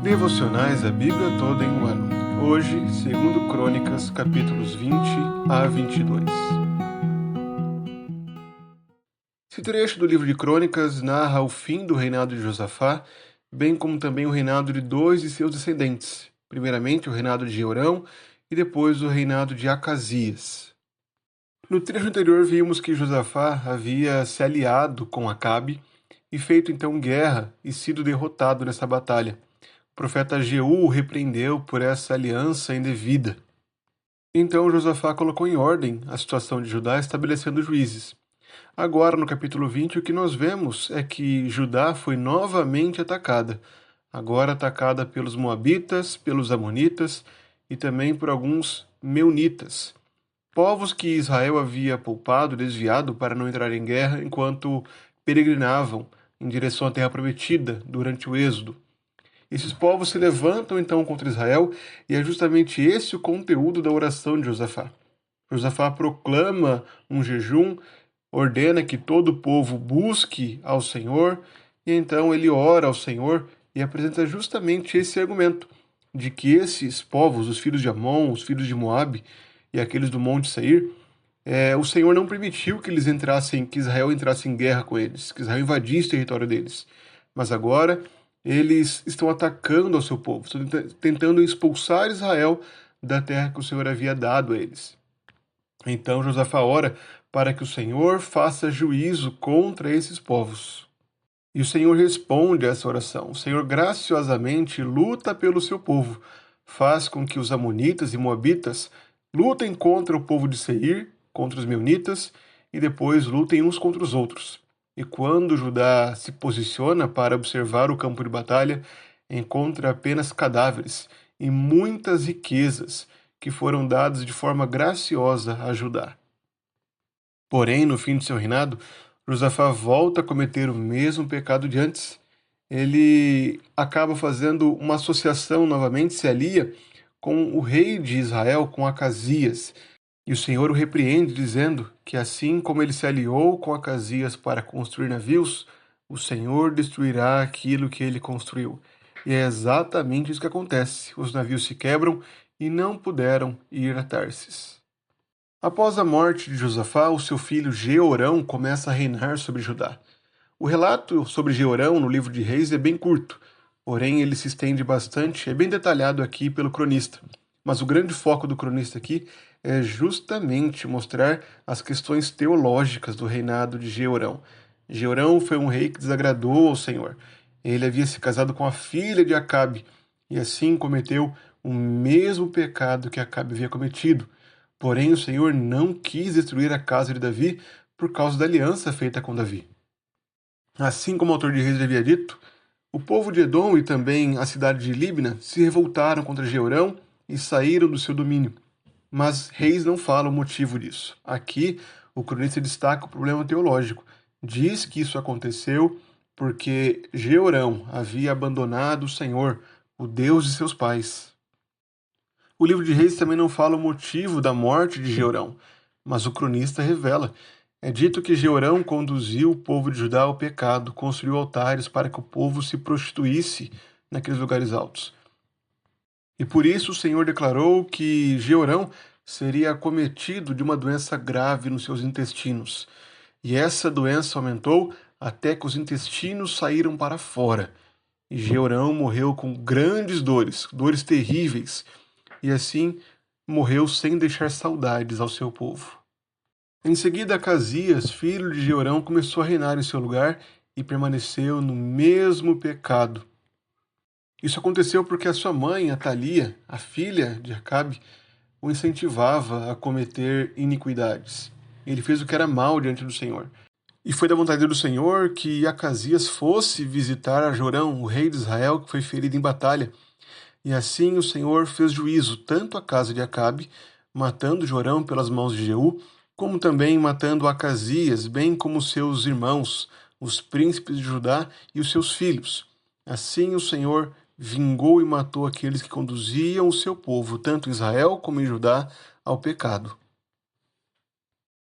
Devocionais a Bíblia toda em um ano. Hoje, 2 Crônicas, capítulos 20 a 22. Esse trecho do livro de Crônicas narra o fim do reinado de Josafá, bem como também o reinado de dois de seus descendentes. Primeiramente, o reinado de Jeorão e depois o reinado de Acasias. No trecho anterior, vimos que Josafá havia se aliado com Acabe e feito então guerra e sido derrotado nessa batalha. O profeta Jeú o repreendeu por essa aliança indevida. Então Josafá colocou em ordem a situação de Judá, estabelecendo juízes. Agora, no capítulo 20, o que nós vemos é que Judá foi novamente atacada. Agora atacada pelos moabitas, pelos amonitas e também por alguns meunitas. Povos que Israel havia poupado, desviado para não entrar em guerra enquanto peregrinavam em direção à terra prometida durante o êxodo. Esses povos se levantam então contra Israel, e é justamente esse o conteúdo da oração de Josafá. Josafá proclama um jejum, ordena que todo o povo busque ao Senhor, e então ele ora ao Senhor e apresenta justamente esse argumento, de que esses povos, os filhos de Amon, os filhos de Moabe e aqueles do Monte Seir, o Senhor não permitiu que eles entrassem, que Israel entrasse em guerra com eles, que Israel invadisse o território deles. Mas agora eles estão atacando ao seu povo, estão tentando expulsar Israel da terra que o Senhor havia dado a eles. Então Josafá ora para que o Senhor faça juízo contra esses povos. E o Senhor responde a essa oração. O Senhor graciosamente luta pelo seu povo, faz com que os amonitas e moabitas lutem contra o povo de Seir, contra os meunitas, e depois lutem uns contra os outros. E quando Judá se posiciona para observar o campo de batalha, encontra apenas cadáveres e muitas riquezas que foram dadas de forma graciosa a Judá. Porém, no fim de seu reinado, Josafá volta a cometer o mesmo pecado de antes. Ele acaba fazendo uma associação novamente, se alia com o rei de Israel, com Acasias. E o Senhor o repreende, dizendo que assim como ele se aliou com Acasias para construir navios, o Senhor destruirá aquilo que ele construiu. E é exatamente isso que acontece. Os navios se quebram e não puderam ir a Tarsis. Após a morte de Josafá, o seu filho Jeorão começa a reinar sobre Judá. O relato sobre Jeorão no livro de Reis é bem curto, porém ele se estende bastante, é bem detalhado aqui pelo cronista. Mas o grande foco do cronista aqui é justamente mostrar as questões teológicas do reinado de Jeorão. Jeorão foi um rei que desagradou ao Senhor. Ele havia se casado com a filha de Acabe e assim cometeu o mesmo pecado que Acabe havia cometido. Porém, o Senhor não quis destruir a casa de Davi por causa da aliança feita com Davi. Assim como o autor de Reis havia dito, o povo de Edom e também a cidade de Líbna se revoltaram contra Jeorão e saíram do seu domínio. Mas Reis não fala o motivo disso. Aqui, o cronista destaca o problema teológico. Diz que isso aconteceu porque Jeorão havia abandonado o Senhor, o Deus de seus pais. O livro de Reis também não fala o motivo da morte de Jeorão, mas o cronista revela. É dito que Jeorão conduziu o povo de Judá ao pecado, construiu altares para que o povo se prostituísse naqueles lugares altos. E por isso o Senhor declarou que Jeorão seria acometido de uma doença grave nos seus intestinos. E essa doença aumentou até que os intestinos saíram para fora. E Jeorão morreu com grandes dores, dores terríveis, e assim morreu sem deixar saudades ao seu povo. Em seguida, Acasias, filho de Jeorão, começou a reinar em seu lugar e permaneceu no mesmo pecado. Isso aconteceu porque a sua mãe, Atalia, a filha de Acabe, o incentivava a cometer iniquidades. Ele fez o que era mal diante do Senhor. E foi da vontade do Senhor que Acasias fosse visitar a Jorão, o rei de Israel, que foi ferido em batalha. E assim o Senhor fez juízo tanto à casa de Acabe, matando Jorão pelas mãos de Jeú, como também matando Acasias, bem como seus irmãos, os príncipes de Judá e os seus filhos. Assim o Senhor vingou e matou aqueles que conduziam o seu povo, tanto em Israel como em Judá, ao pecado.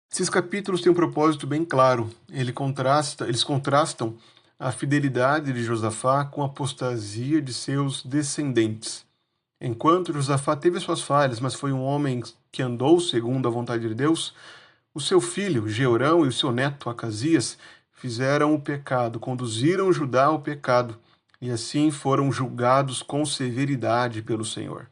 Esses capítulos têm um propósito bem claro. Eles contrastam a fidelidade de Josafá com a apostasia de seus descendentes. Enquanto Josafá teve suas falhas, mas foi um homem que andou segundo a vontade de Deus, o seu filho Jeorão e o seu neto Acasias fizeram o pecado, conduziram Judá ao pecado, e assim foram julgados com severidade pelo Senhor.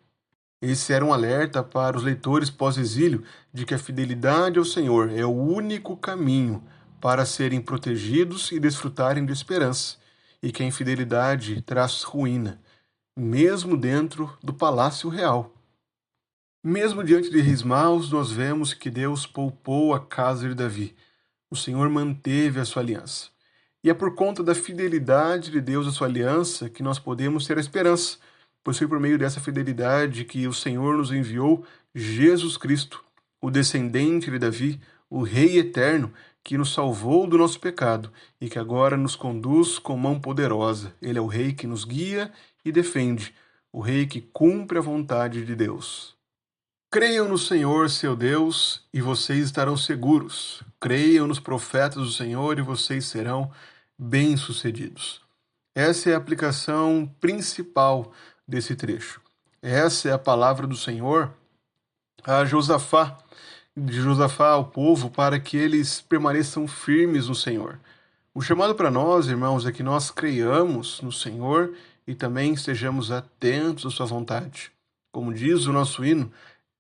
Esse era um alerta para os leitores pós-exílio de que a fidelidade ao Senhor é o único caminho para serem protegidos e desfrutarem de esperança, e que a infidelidade traz ruína, mesmo dentro do palácio real. Mesmo diante de reis maus, nós vemos que Deus poupou a casa de Davi. O Senhor manteve a sua aliança. E é por conta da fidelidade de Deus à sua aliança que nós podemos ter a esperança, pois foi por meio dessa fidelidade que o Senhor nos enviou Jesus Cristo, o descendente de Davi, o Rei eterno, que nos salvou do nosso pecado e que agora nos conduz com mão poderosa. Ele é o Rei que nos guia e defende, o Rei que cumpre a vontade de Deus. Creiam no Senhor, seu Deus, e vocês estarão seguros. Creiam nos profetas do Senhor e vocês serão bem-sucedidos. Essa é a aplicação principal desse trecho. Essa é a palavra do Senhor a Josafá, de Josafá ao povo, para que eles permaneçam firmes no Senhor. O chamado para nós, irmãos, é que nós creiamos no Senhor e também estejamos atentos à sua vontade. Como diz o nosso hino,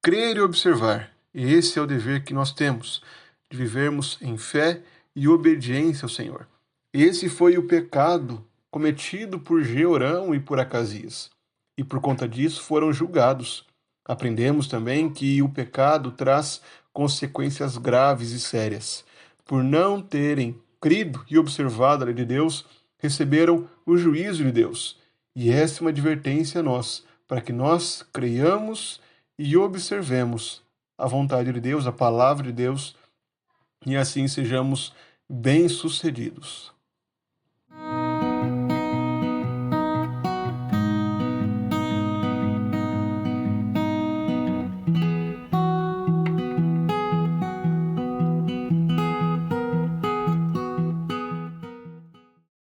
crer e observar. Esse é o dever que nós temos, de vivermos em fé e obediência ao Senhor. Esse foi o pecado cometido por Jeorão e por Acasias, e por conta disso foram julgados. Aprendemos também que o pecado traz consequências graves e sérias. Por não terem crido e observado a lei de Deus, receberam o juízo de Deus. E essa é uma advertência a nós, para que nós creiamos e observemos a vontade de Deus, a palavra de Deus, e assim sejamos bem-sucedidos.